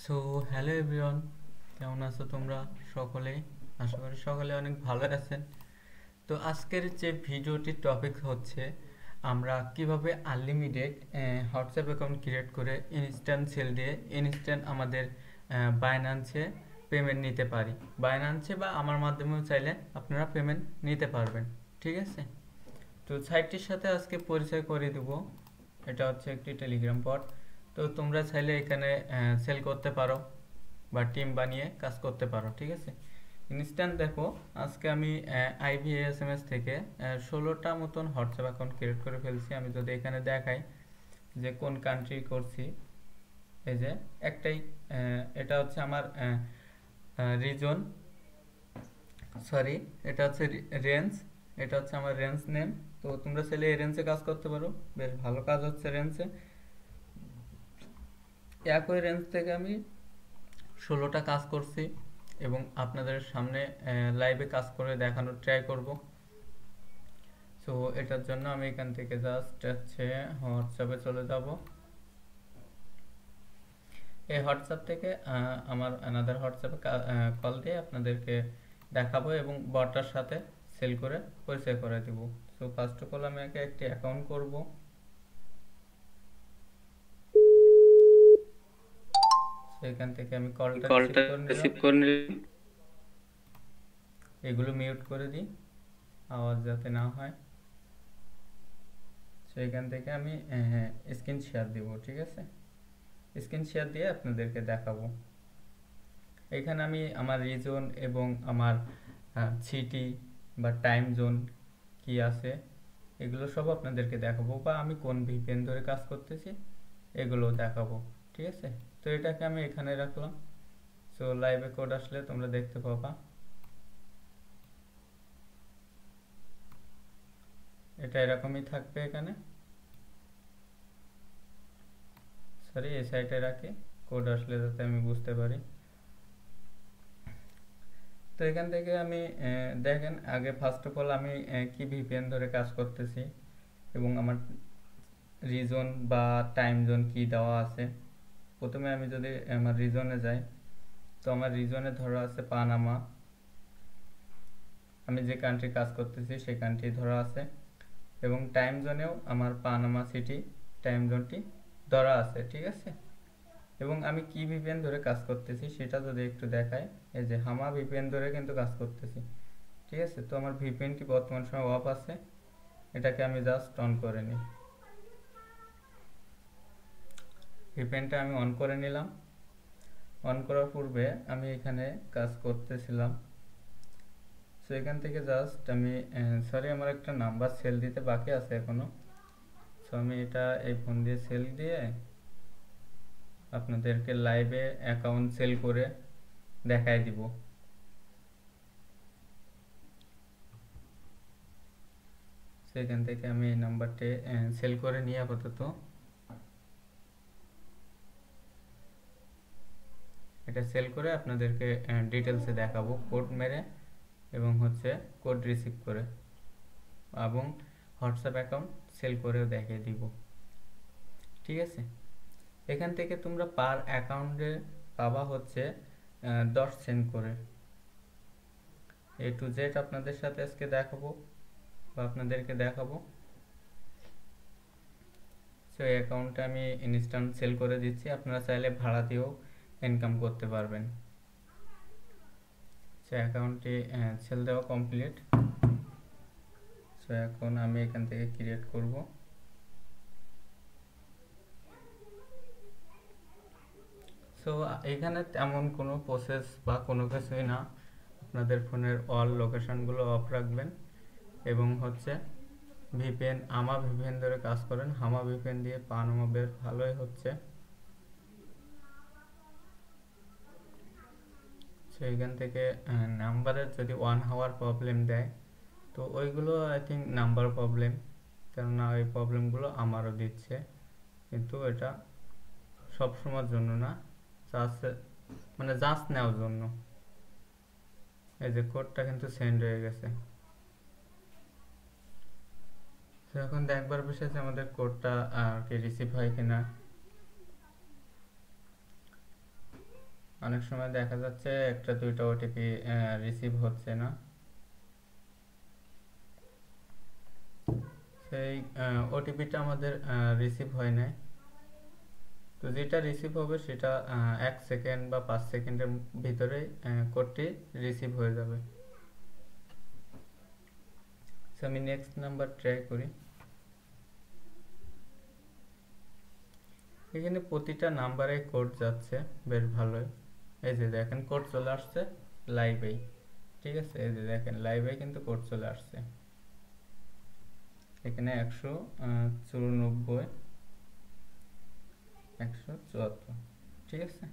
So hello everyone, কেমন আছো তোমরা সকলেই? আশা করি সকলে অনেক ভালো আছেন। তো আজকের যে ভিডিওটির টপিক হচ্ছে আমরা কিভাবে আনলিমিটেড হোয়াটসঅ্যাপ অ্যাকাউন্ট ক্রিয়েট করে ইনস্ট্যান্ট সেল দিয়ে ইনস্ট্যান্ট আমাদের বাইন্যান্সে পেমেন্ট নিতে পারি। বাইন্যান্সে বা আমার মাধ্যমেও চাইলে আপনারা পেমেন্ট নিতে পারবেন। ঠিক আছে, তো সাইটটির সাথে আজকে পরিচয় করে দেবো। এটা হচ্ছে একটি টেলিগ্রাম বট। তো তোমরা চাইলে এখানে সেল করতে পারো বা টিম বানিয়ে কাজ করতে পারো। ঠিক আছে, ইনস্ট্যান্ট দেখো, আজকে আমি IBASMS থেকে 16টা মতন হোয়াটসঅ্যাপ অ্যাকাউন্ট ক্রিয়েট করে ফেলছি। আমি যদি এখানে দেখাই যে কোন কান্ট্রি করছি, এই যে একটাই, এটা হচ্ছে আমার রিজন, সরি, এটা হচ্ছে রেঞ্জ, এটা হচ্ছে আমার রেঞ্জ নেম। তো তোমরা চাইলে এই রেঞ্জে কাজ করতে পারো, বেশ ভালো কাজ হচ্ছে রেঞ্জে। একই রেঞ্জ থেকে আমি 16টা কাজ করছি এবং আপনাদের সামনে লাইভে কাজ করে দেখানোর ট্রাই করব। সো এটার জন্য আমি এখান থেকে জাস্ট হচ্ছে হোয়াটসঅ্যাপে চলে যাব। এই হোয়াটসঅ্যাপ থেকে আমার অ্যানাদার হোয়াটসঅ্যাপে কল দিয়ে আপনাদেরকে দেখাবো এবং বটটার সাথে সেল করে পরিচয় করে দিব। সো ফার্স্ট অফ অল আমি একটি অ্যাকাউন্ট করব। এখান থেকে আমি কলটা রিসিভ কলটা করে নিলাম, রিসিভ করে নিলাম। এগুলো মিউট করে দিই আওয়াজ যাতে না হয়। সো এখান থেকে আমি স্ক্রিন শেয়ার দিব। ঠিক আছে, স্ক্রিন শেয়ার দিয়ে আপনাদেরকে দেখাবো। এখানে আমি আমার রিজন এবং আমার সিটি বা টাইম জোন কি আছে এগুলো সব আপনাদেরকে দেখাবো, বা আমি কোন ভিপিএন ধরে কাজ করতেছি এগুলো দেখাবো। ঠিক আছে, তো এটাকে আমি এখানে রাখলাম। সো লাইভে কোড আসলে তোমরা দেখতে পাবা। এটা এরকমই থাকবে এখানে, সরি এই সাইডে রাখি, কোড আসলে যাতে আমি বুঝতে পারি। তো এখান থেকে আমি দেখেন আগে ফার্স্ট অফ অল আমি কি ভিপিএন ধরে কাজ করতেছি এবং আমার রিজন বা টাইম জোন কি দেওয়া আছে। প্রথমে আমি যদি আমার রিজনে যাই, তো আমার রিজনে ধরা আছে পানামা, আমি যে কান্ট্রি কাজ করতেছি সেই কান্ট্রি ধরা আছে, এবং টাইম জোনেও আমার পানামা সিটি টাইম জোনটি ধরা আছে। ঠিক আছে, এবং আমি কি ভিপিএন ধরে কাজ করতেছি সেটা যদি একটু দেখাই, এই যে হামা ভিপিএন ধরে কিন্তু কাজ করতেছি। ঠিক আছে, তো আমার ভিপিএনটি বর্তমান সময় অফ আছে, এটাকে আমি জাস্ট অন করে নিই। ভিপিএনটা আমি অন করে নিলাম। অন করার পূর্বে আমি এখানে কাজ করতেছিলাম, সো এখান থেকে জাস্ট আমি সরি আমার একটা নাম্বার সেল দিতে বাকি আছে এখনো। সো আমি এটা এই ফোন দিয়ে সেল দিয়ে আপনাদেরকে লাইভে অ্যাকাউন্ট সেল করে দেখাই দিব। সেখান থেকে আমি এই নাম্বারটি সেল করে নিয়ে আপাতত এটা সেল করে আপনাদেরকে ডিটেলসে দেখাবো কোড মেরে এবং হচ্ছে কোড রিসিভ করে, এবং হোয়াটসঅ্যাপ অ্যাকাউন্ট সেল করেও দেখিয়ে দিব। ঠিক আছে, এখান থেকে তোমরা পার অ্যাকাউন্টে পাবা হচ্ছে 10 সেন্ট করে। A to Z আপনাদের সাথে আজকে দেখাবো বা আপনাদেরকে দেখাবো। সো এই অ্যাকাউন্টটা আমি ইনস্ট্যান্ট সেল করে দিচ্ছি, আপনারা চাইলে ভাড়া দিয়েও ইনকাম করতে পারবেন। সো অ্যাকাউন্টটি সেল দেওয়া কমপ্লিট। সো এখন আমি এখান থেকে ক্রিয়েট করব। সো এখানে তেমন কোনো প্রসেস বা কোনো কিছুই না, আপনাদের ফোনের অল লোকেশনগুলো অফ রাখবেন এবং হচ্ছে ভিপিএন আমা ভিপিএন ধরে কাজ করেন। হামা ভিপিএন দিয়ে পানামা বের ভালোই হচ্ছে। সো এখান থেকে নাম্বারের যদি 1 আওয়ার প্রবলেম দেয়, তো ওইগুলো আই থিঙ্ক নাম্বার প্রবলেম, কেননা ওই প্রবলেমগুলো আমারও দিচ্ছে, কিন্তু এটা সব সময়ের জন্য না, জাস্ট মানে জাস্ট নেওয়ার জন্য। এই যে কোডটা কিন্তু সেন্ড হয়ে গেছে। তো এখন দেখবার বিষয় যে আমাদের কোডটা আর কি রিসিভ হয় কিনা। অনেক সময় দেখা যাচ্ছে একটা দুইটা ওটিপি রিসিভ হচ্ছে না, সেই ওটিপিটা আমাদের রিসিভ হয় নাই। তো যেটা রিসিভ হবে সেটা 1 সেকেন্ড বা 5 সেকেন্ডের ভিতরে কোডটি রিসিভ হয়ে যাবে। তো আমি নেক্সট নাম্বার ট্রাই করি। এখানে প্রতিটা নাম্বারে কোড যাচ্ছে বেশ ভালোই। এই যে দেখেন কোড চলে আসছে লাইভেই, ঠিক আছে। এই যে দেখেন লাইভে কিন্তু কোড চলে আসছে এখানে 194 174, ঠিক আছে।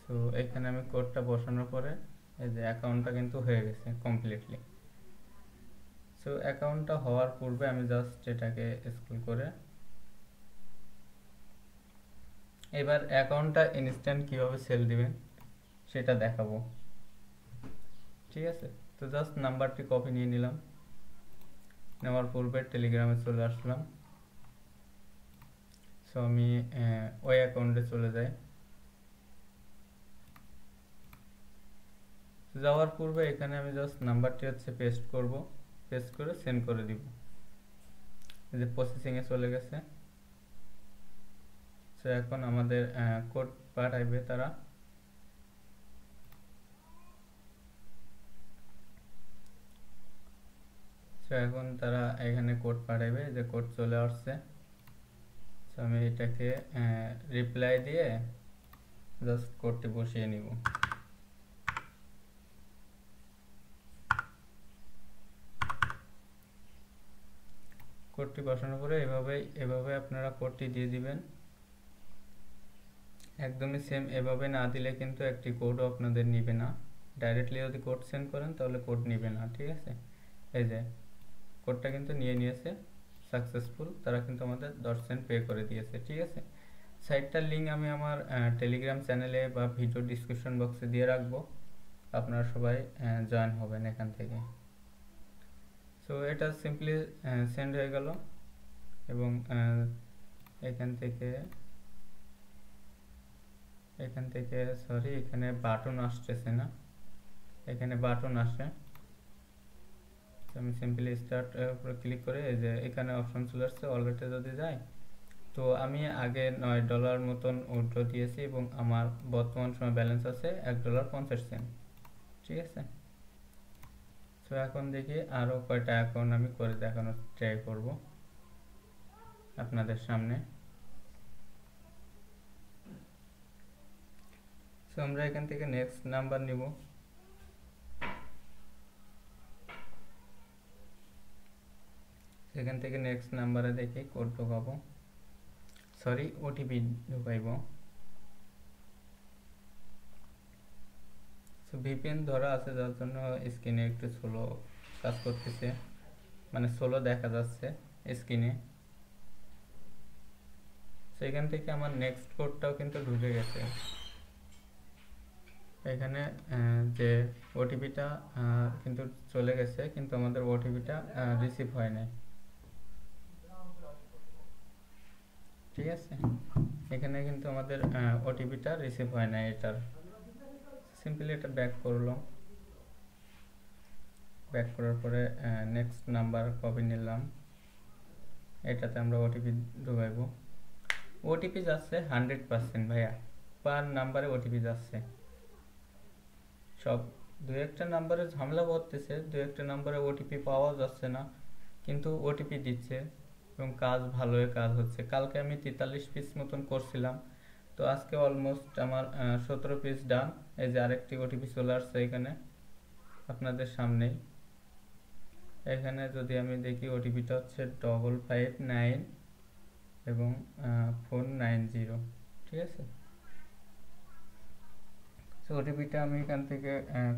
তো এখানে আমি কোডটা বসানোর পরে এই যে অ্যাকাউন্টটা কিন্তু হয়ে গেছে কমপ্লিটলি। সো অ্যাকাউন্টটা হওয়ার পূর্বে আমি জাস্ট এটাকে স্ক্রল করে এবার অ্যাকাউন্টটা ইনস্ট্যান্ট কিভাবে সেল দিবেন সেটা দেখাবো, ঠিক আছে। তো জাস্ট নাম্বারটি কপি নিয়ে নিলাম, নেওয়ার পূর্বে টেলিগ্রামে চলে আসলাম। সো আমি ওই অ্যাকাউন্টে চলে যাই। যাওয়ার পূর্বে এখানে আমি জাস্ট নাম্বারটি হচ্ছে পেস্ট করব, পেস্ট করে সেন্ড করে দিব। এই যে প্রসেসিংয়ে চলে গেছে। সো এখন আমাদের কোড পাঠাইবে তারা। সো এখন তারা এখানে কোড পাঠাইবে, যে কোড চলে আসছে। সো আমি এটাকে রিপ্লাই দিয়ে জাস্ট কোডটি বসিয়ে নিব। কোডটি বসানোর পরে এভাবে আপনারা কোডটি দিয়ে দিবেন। একদমই সেম এভাবে না দিলে কিন্তু একটি কোডও আপনাদের নিবে না। ডাইরেক্টলি যদি কোড সেন্ড করেন তাহলে কোড নিবে না, ঠিক আছে। এই যে কোডটা কিন্তু নিয়ে নিয়েছে সাকসেসফুল, তারা কিন্তু আমাদের 10 সেন্ট পে করে দিয়েছে, ঠিক আছে। সাইটটার লিঙ্ক আমি আমার টেলিগ্রাম চ্যানেলে বা ভিডিও ডিসক্রিপশন বক্সে দিয়ে রাখবো, আপনারা সবাই জয়েন হবেন এখান থেকে। সো এটা সিম্পলি সেন্ড হয়ে গেল এবং এখান থেকে সরি এখানে বাটন আসতেছে না, এখানে বাটন আসে। আমি সিম্পলি স্টার্ট উপরে ক্লিক করে এই যে এখানে অপশন চলে আসছে অলরেডি যদি যাই। তো আমি আগে $9 মতন উইথড্র দিয়েছি এবং আমার বর্তমান সময় ব্যালেন্স আছে $1.50, ঠিক আছে। তো এখন দেখি আরও কয়টা অ্যাকাউন্ট আমি করে দেখানোর ট্রাই করব আপনাদের সামনে। সো আমরা এখান থেকে নেক্সট নাম্বার নিব। সেখান থেকে নেক্সট নাম্বারে দেখি কোড ঢোকাবো, সরি ওটিপি ঢুকাইব। সো ভিপিএন ধরা আছে যার জন্য স্ক্রিনে একটু স্লো কাজ করতেছে, মানে স্লো দেখা যাচ্ছে স্ক্রিনে। সেখান থেকে আমার নেক্সট কোডটাও কিন্তু ঢুকে গেছে। এখানে যে ওটিপিটা কিন্তু চলে গেছে, কিন্তু আমাদের ওটিপিটা রিসিভ হয় নাই, ঠিক আছে। এখানে কিন্তু আমাদের ওটিপিটা রিসিভ হয় নাই এটার। সিম্পলি এটা ব্যাক করলাম, ব্যাক করার পরে নেক্সট নাম্বার কপি নিলাম, এটাতে আমরা ওটিপি ঢুকাইব। ওটিপি যাচ্ছে 100% ভাইয়া, পার নাম্বারে ওটিপি যাচ্ছে। সব দু একটা নাম্বারে ঝামেলা করতেছে, দু একটা নাম্বারে ওটিপি পাওয়া যাচ্ছে না, কিন্তু ওটিপি দিচ্ছে এবং ভালোই কাজ হচ্ছে। কালকে আমি 43 পিস মতন করছিলাম, তো আজকে অলমোস্ট আমার 17 পিস ডান। এই যে আরেকটি ওটিপি চলে আসছে এখানে আপনাদের সামনেই। এখানে যদি আমি দেখি ওটিপিটা হচ্ছে 559 এবং 490, ঠিক আছে। সো ওটিপিটা আমি এখান থেকে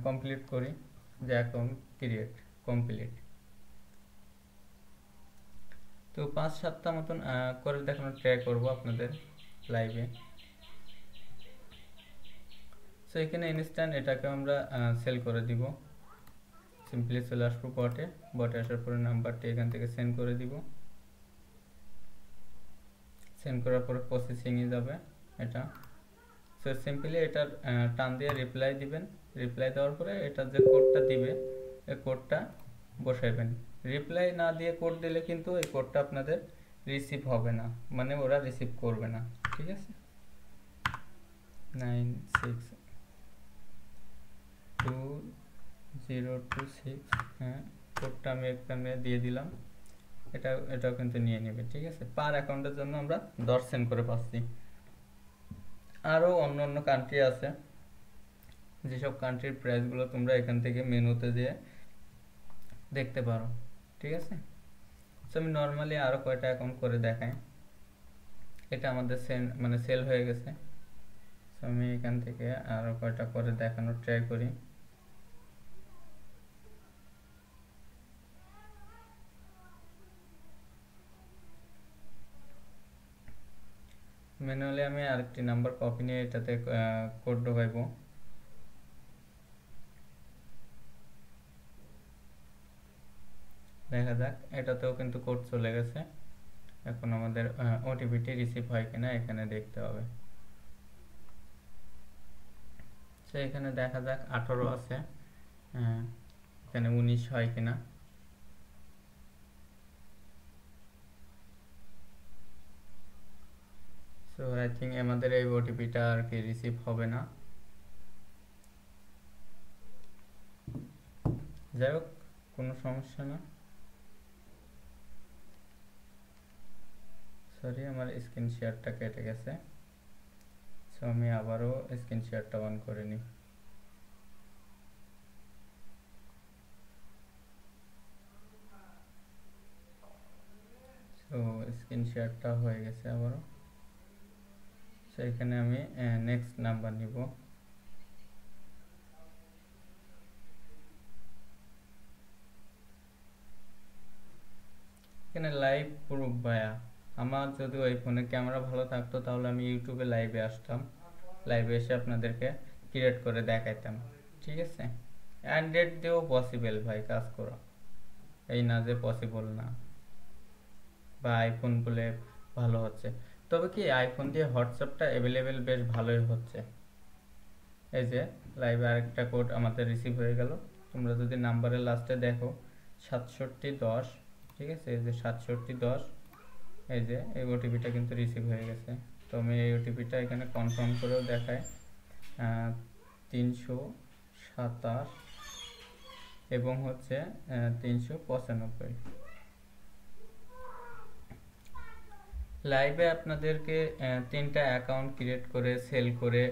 কমপ্লিট করি, যে অ্যাকাউন্ট ক্রিয়েট কমপ্লিট। তো 5-7টা মতন করে দেখানোর ট্রাই করবো আপনাদের লাইভে। সো এখানে ইনস্ট্যান্ট এটাকে আমরা সেল করে দিব। সিম্পলি চলে আসবো বটে আসার পরে নাম্বারটি এখান থেকে সেন্ড করে দিব। সেন্ড করার পরে প্রসেসিংয়ে যাবে এটা। সো সিম্পলি এটার টান দিয়ে রিপ্লাই দিবেন। রিপ্লাই দেওয়ার পরে এটা যে কোডটা দিবে এই কোডটা বসাইবেন। রিপ্লাই না দিয়ে কোড দিলে কিন্তু এই কোডটা আপনাদের রিসিভ হবে না, মানে ওরা রিসিভ করবে না। ঠিক আছে, 962026, হ্যাঁ কোডটা আমি এখানে দিয়ে দিলাম। এটাও কিন্তু নিয়ে নেবে। ঠিক আছে, পার অ্যাকাউন্টের জন্য আমরা 10 সেন্ট করে পাচ্ছি। আরও অন্য অন্য কান্ট্রি আছে, যেসব কান্ট্রির প্রাইসগুলো তোমরা এখান থেকে মেনুতে যেয়ে দেখতে পারো। ঠিক আছে, তো আমি নর্মালি আরও কয়টা অ্যাকাউন্ট করে দেখাই। এটা আমাদের সেল হয়ে গেছে। তো আমি এখান থেকে আরও কয়টা করে দেখানোর ট্রাই করি। ম্যানুয়ালি আমি আরেকটি নাম্বার কপি নিয়ে এটাতে কোড ঢোকাইবো। দেখা যাক, এটাতেও কিন্তু কোড চলে গেছে। এখন আমাদের ওটিপিটি রিসিভ হয় কিনা এখানে দেখতে হবে। তো এখানে দেখা যাক 18 আছে, এখানে 19 হয় কিনা। সো আই থিঙ্ক আমাদের এই ওটিপিটা আর কি রিসিভ হবে না। যাই হোক, কোনো সমস্যা না। সরি, আমার স্ক্রিন শেয়ারটা কেটে গেছে। সো আমি আবারও স্ক্রিন শেয়ারটা অন করে নিই। সো স্ক্রিন শেয়ারটা হয়ে গেছে আবারও। সো এখানে আমি নেক্সট নাম্বার নিব। এখানে লাইভ প্রুফ ভাইয়া, আমার যদি ওই ফোনে ক্যামেরা ভালো থাকতো তাহলে আমি ইউটিউবে লাইভে আসতাম, লাইভে এসে আপনাদেরকে ক্রিয়েট করে দেখাইতাম। ঠিক আছে, অ্যান্ড্রয়েড দিয়েও পসিবল ভাই কাজ করা, এই না যে পসিবল না, বা আইফোন বলে ভালো হচ্ছে। তবে কি আইফোন দিয়ে হোয়াটসঅ্যাপটা অ্যাভেলেবেল বেশ ভালোই হচ্ছে। এই যে লাইভে আরেকটা কোড আমাদের রিসিভ হয়ে গেল। তোমরা যদি নাম্বারের লাস্টে দেখো 6710, ঠিক আছে, এই যে 6710, এই যে এই ওটিপিটা কিন্তু রিসিভ হয়ে গেছে। তো আমি এই ওটিপিটা এখানে কনফার্ম করেও দেখাই, 327 এবং হচ্ছে 395। লাইভে আপনাদেরকে 3টা অ্যাকাউন্ট ক্রিয়েট করে সেল করে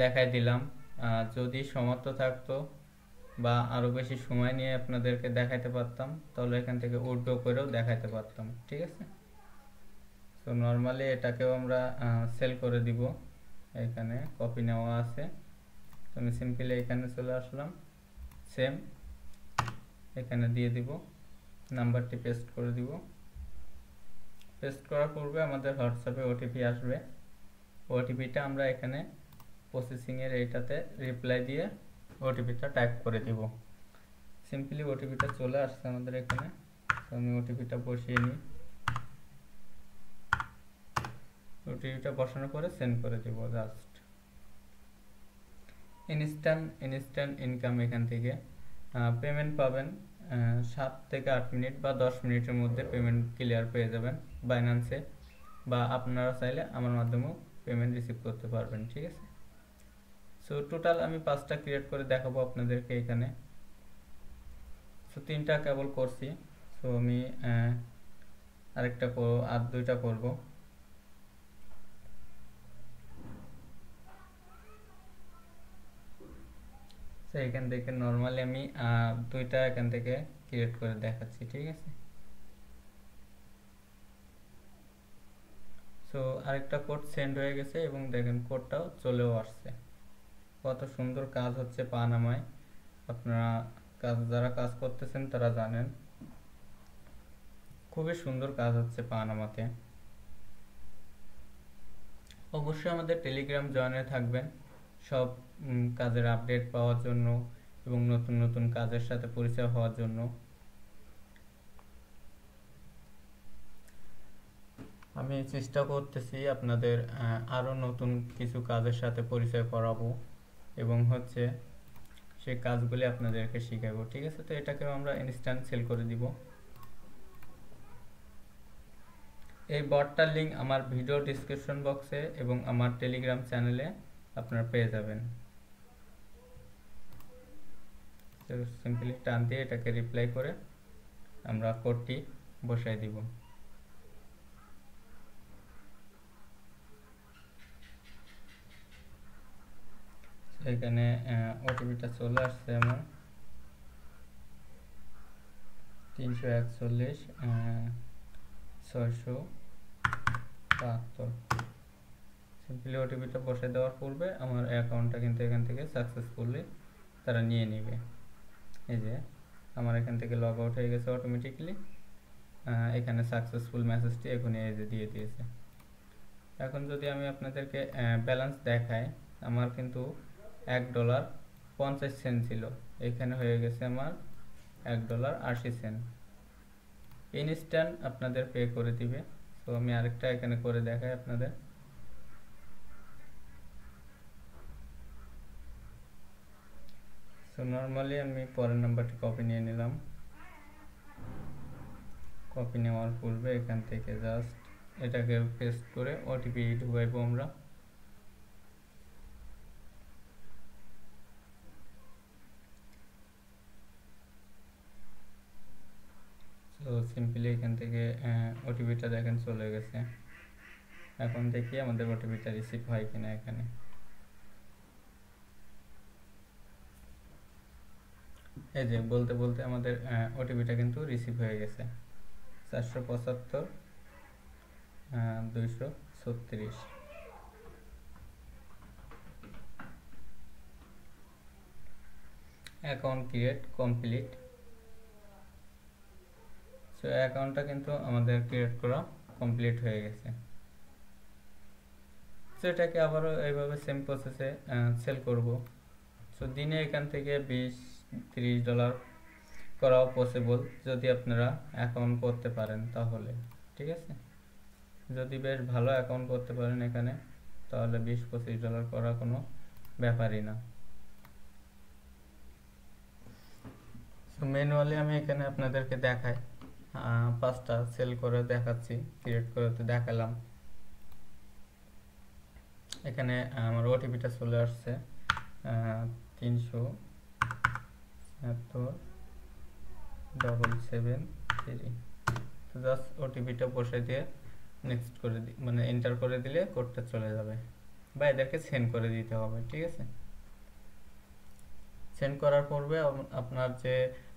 দেখাই দিলাম। যদি সমর্থ থাকতো বা আরও বেশি সময় নিয়ে আপনাদেরকে দেখাইতে পারতাম তাহলে এখান থেকে উইথড্র করেও দেখাইতে পারতাম। ঠিক আছে, তো নর্মালি এটাকেও আমরা সেল করে দিব। এখানে কপি নেওয়া আছে, তো আমি সিম্পলি এখানে চলে আসলাম, সেম এখানে দিয়ে দিব, নাম্বারটি পেস্ট করে দিব। পেস্ট করার পূর্বে আমাদের হোয়াটসঅ্যাপে ওটিপি আসবে। ওটিপিটা আমরা এখানে প্রসেসিংয়ের এইটাতে রিপ্লাই দিয়ে ওটিপিটা টাইপ করে দিব। সিম্পলি ওটিপিটা চলে আসছে আমাদের এখানে, তো আমি ওটিপিটা বসিয়ে নিই। ওটিপিটা বসানোর পরে সেন্ড করে দিব। জাস্ট ইনস্ট্যান্ট ইনকাম এখান থেকে পেমেন্ট পাবেন 7 থেকে 8 মিনিট বা 10 মিনিটের মধ্যে পেমেন্ট ক্লিয়ার পেয়ে যাবেন বাইন্যান্সে, বা আপনারা চাইলে আমার মাধ্যমেও পেমেন্ট রিসিভ করতে পারবেন। ঠিক আছে, সো টোটাল আমি 5টা ক্রিয়েট করে দেখাবো আপনাদেরকে এখানে। সো 3টা কেবল করছি, সো আমি আরেকটা আর 2টা করব। তো এখান থেকে নর্মালি আমি 2টা এখান থেকে ক্রিয়েট করে দেখাচ্ছি। ঠিক আছে, সো আরেকটা কোড সেন্ড হয়ে গেছে এবং দেখেন কোডটাও চলেও আসছে। কত সুন্দর কাজ হচ্ছে পানামায়, আপনারা যারা কাজ করতেছেন তারা জানেন খুবই সুন্দর কাজ হচ্ছে পানামাতে। অবশ্যই আমাদের টেলিগ্রাম জয়েনে থাকবেন সব কাজের আপডেট পাওয়ার জন্য এবং নতুন নতুন কাজের সাথে পরিচয় হওয়ার জন্য। আমি চেষ্টা করতেছি আপনাদের আরও নতুন কিছু কাজের সাথে পরিচয় করাবো এবং হচ্ছে সেই কাজগুলি আপনাদেরকে শিখাবো। ঠিক আছে, তো এটাকেও আমরা ইনস্ট্যান্ট সেল করে দিব। এই বটটার লিঙ্ক আমার ভিডিও ডিসক্রিপশন বক্সে এবং আমার টেলিগ্রাম চ্যানেলে আপনারা পেয়ে যাবেন। তো সিম্পলি টান দিয়ে এটাকে রিপ্লাই করে আমরা কোডটি বসাই দিব। এখানে ওটিপিটা চলে আসছে আমার 341 672। সিম্পলি ওটিপিটা বসে দেওয়ার পূর্বে আমার অ্যাকাউন্টটা কিন্তু এখান থেকে সাকসেসফুলি তারা নিয়ে নেবে। এই যে আমার এখান থেকে লগ আউট হয়ে গেছে অটোমেটিকলি। এখানে সাকসেসফুল মেসেজটি এখনই এই যে দিয়ে দিয়েছে। এখন যদি আমি আপনাদেরকে ব্যালেন্স দেখাই, আমার কিন্তু $1.50 ছিল, এখানে হয়ে গেছে আমার $1.80। ইনস্ট্যান্ট আপনাদের পে করে দিবে। তো আমি আরেকটা এখানে করে দেখাই আপনাদের। সো নর্মালি আমি পরের নাম্বারটি কপি নিয়ে নিলাম। কপি নেওয়ার পূর্বে এখান থেকে জাস্ট এটাকে পেস্ট করে ওটিপি ঢুকাইবো আমরা। তো সিম্পলি এখান থেকে ওটিপিটা দেখেন চলে গেছে। এখন দেখি আমাদের ওটিপিটা রিসিভ হয় কিনা। এখানে এই যে বলতে বলতে আমাদের ওটিপিটা কিন্তু রিসিভ হয়ে গেছে 475-236। Account create complete. সো অ্যাকাউন্টটা কিন্তু আমাদের ক্রিয়েট করা কমপ্লিট হয়ে গেছে। সো এটাকে আবারও এইভাবে সেম প্রসেসে সেল করব। সো দিনে এখান থেকে $20-30 করাও পসিবল যদি আপনারা অ্যাকাউন্ট করতে পারেন তাহলে। ঠিক আছে, যদি বেশ ভালো অ্যাকাউন্ট করতে পারেন এখানে, তাহলে $20-25 করা কোনো ব্যাপারই না। সো ম্যানুয়ালি আমি এখানে আপনাদেরকে দেখাই, 5টা সেল করে দেখাচ্ছি, ক্রিয়েট করে তো দেখালাম। এখানে আমার ওটিপিটা চলে আসছে 37773। তো জাস্ট ওটিপিটা বসে দিয়ে নেক্সট করে মানে এন্টার করে দিলে কোডটা চলে যাবে, বা এদেরকে সেন্ড করে দিতে হবে। ঠিক আছে, সেন্ড করার পূর্বে আপনার যে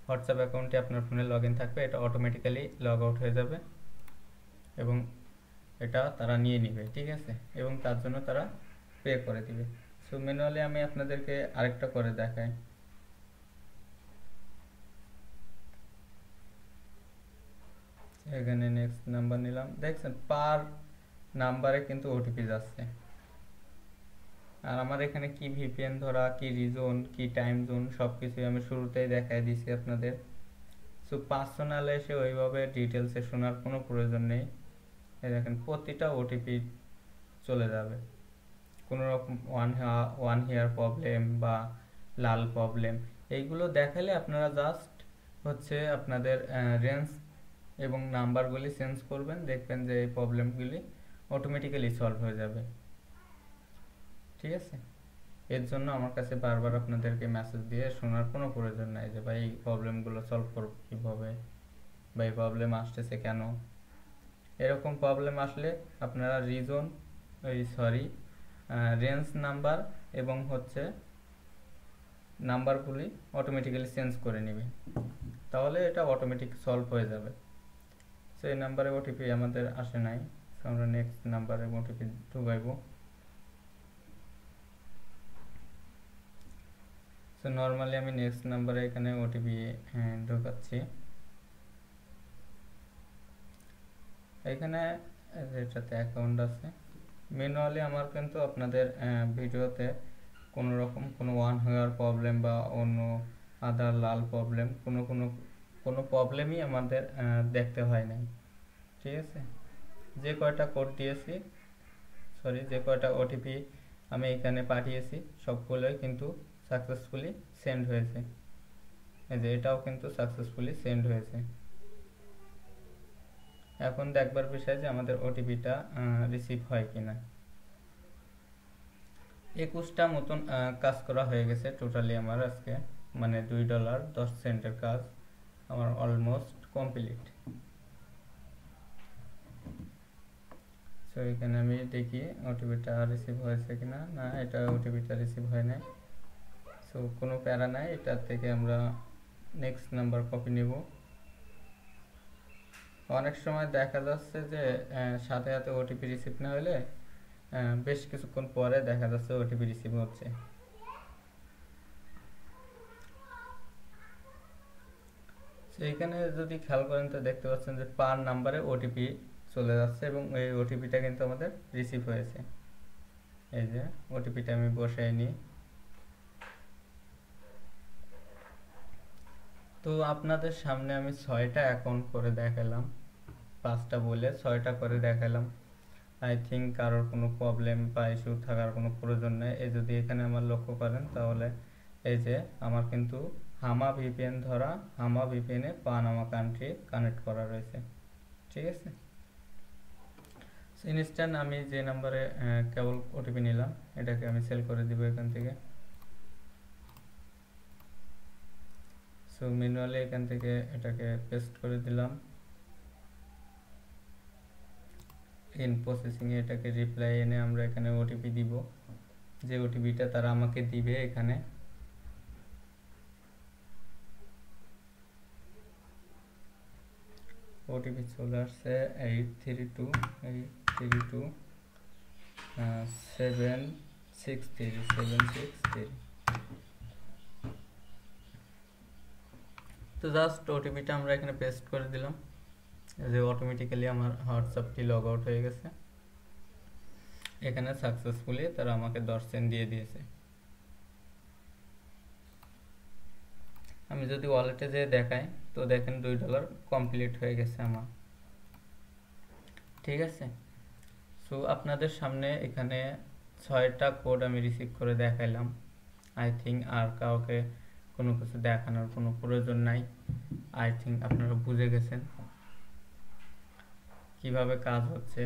হোয়াটসঅ্যাপ অ্যাকাউন্টে আপনার ফোনে লগ ইন থাকবে, এটা অটোমেটিক্যালি লগ আউট হয়ে যাবে এবং এটা তারা নিয়ে নিবে। ঠিক আছে, এবং তার জন্য তারা পে করে দিবে। সো ম্যানুয়ালি আমি আপনাদেরকে আরেকটা করে দেখাই। এখানে নেক্সট নাম্বার নিলাম, দেখছেন পার নাম্বারে কিন্তু ওটিপি যাচ্ছে। আর আমার এখানে কি ভিপিএন ধরা, কি রিজন, কি টাইম জোন, সব কিছুই আমি শুরুতেই দেখাই দিয়েছি আপনাদের। সো পার্সোনাল এসে ওইভাবে ডিটেলসে শোনার কোনো প্রয়োজন নেই। এই দেখেন প্রতিটা ওটিপি চলে যাবে। কোনো রকম ওয়ান হেয়ার প্রবলেম বা লাল প্রবলেম এইগুলো দেখালে আপনারা জাস্ট হচ্ছে আপনাদের রেঞ্জ এবং নাম্বারগুলি চেঞ্জ করবেন, দেখবেন যে এই প্রবলেমগুলি অটোমেটিক্যালি সলভ হয়ে যাবে। ঠিক আছে, এর জন্য আমার কাছে বারবার আপনাদেরকে মেসেজ দিয়ে শোনার কোনো প্রয়োজন নাই যে ভাই এই প্রবলেমগুলো সলভ করব কীভাবে, বা এই প্রবলেম আসতেছে কেন। এরকম প্রবলেম আসলে আপনারা রিজন রেঞ্জ নাম্বার এবং হচ্ছে নাম্বারগুলি অটোমেটিক্যালি চেঞ্জ করে নেবে, তাহলে এটা অটোমেটিক সলভ হয়ে যাবে। সো এই নাম্বারে ওটিপি আমাদের আসে নাই, সো আমরা নেক্সট নাম্বারে ওটিপি ঢুকাইব। সো নর্মালি আমি নেক্সট নাম্বারে এখানে ওটিপি ঢোকাচ্ছি। এখানে যেটাতে অ্যাকাউন্ট আছে, ম্যানুয়ালি আমার কিন্তু আপনাদের ভিডিওতে কোনো রকম কোনো ওয়ান হেয়ার প্রবলেম বা অন্য আদার লাল প্রবলেম কোনো প্রবলেমই আমাদের দেখতে হয় নাই। ঠিক আছে, যে কয়টা কোড দিয়েছি, সরি, যে কয়টা ওটিপি আমি এখানে পাঠিয়েছি সবগুলোই কিন্তু সাকসেসফুলি সেন্ড হয়েছে। এই যে এটাও কিন্তু সাকসেসফুলি সেন্ড হয়েছে। এখন দেখবার বিষয় যে আমাদের ওটিপিটা রিসিভ হয় কিনা। 21টা মতন কাজ করা হয়ে গেছে টোটালি আমার আজকে, মানে $2.10 কাজ আমার অলমোস্ট কমপ্লিট। সো এখানে আমি দেখি ওটিপিটা রিসিভ হয়েছে কিনা। না, এটা ওটিপিটা রিসিভ হয় নাই। সো কোনো প্যারা নাই, এটা থেকে আমরা নেক্সট নাম্বার কপি নেব। অনেক সময় দেখা যাচ্ছে যে সাথে সাথে ওটিপি রিসিভ না হলে বেশ কিছুক্ষণ পরে দেখা যাচ্ছে ওটিপি রিসিভ হচ্ছে। এইখানে যদি খেয়াল করেন তো দেখতে পাচ্ছেন যে পার নাম্বারে ওটিপি চলে যাচ্ছে এবং এই ওটিপিটা কিন্তু আমাদের রিসিভ হয়েছে। এই যে ওটিপিটা আমি বসাই নিই। তো আপনাদের সামনে আমি 6টা অ্যাকাউন্ট করে দেখালাম, 5টা বলে 6টা করে দেখালাম। আই থিঙ্ক কারোর কোনো প্রবলেম বা ইস্যু থাকার কোনো প্রয়োজন নেই। এই যদি এখানে আমার লক্ষ্য করেন তাহলে এই যে আমার কিন্তু হামা ভিপিএন ধরা, হামা ভিপিএনে পানামা কান্ট্রি কানেক্ট করা রয়েছে। ঠিক আছে, ইনস্ট্যান্ট আমি যে নাম্বারে কেবল ওটিপি নিলাম এটাকে আমি সেল করে দিব এখান থেকে। সো ম্যানুয়ালি এখান থেকে এটাকে পেস্ট করে দিলাম। ইন প্রসেসিং এ এটাকে রিপ্লাই এনে আমরা এখানে ওটিপি দিব, যে ওটিপিটা তারা আমাকে দিবে। এখানে ওটিপি চলে আসছে 832-763-763। তো জাস্ট ওটিপিটা আমরা এখানে পেস্ট করে দিলাম, যে অটোমেটিক্যালি আমার হোয়াটসঅ্যাপটি লগ আউট হয়ে গেছে। এখানে সাকসেসফুলি তারা আমাকে $10 দিয়ে দিয়েছে। আমি যদি ওয়ালেটে যেয়ে দেখাই তো দেখেন $2 কমপ্লিট হয়ে গেছে আমার। ঠিক আছে, সো আপনাদের সামনে এখানে 6টা কোড আমি রিসিভ করে দেখাইলাম। আই থিঙ্ক আর কাউকে কোনো কিছু দেখানোর কোনো প্রয়োজন নাই। আই থিঙ্ক আপনারা বুঝে গেছেন কিভাবে কাজ হচ্ছে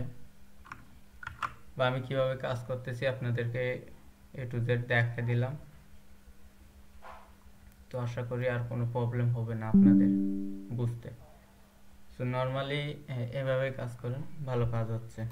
বা আমি কিভাবে কাজ করতেছি, আপনাদেরকে A to Z দেখাই দিলাম। তো আশা করি আর কোনো প্রবলেম হবে না আপনাদের বুঝতে। সো নর্মালি এভাবে কাজ করেন, ভালো কাজ হচ্ছে।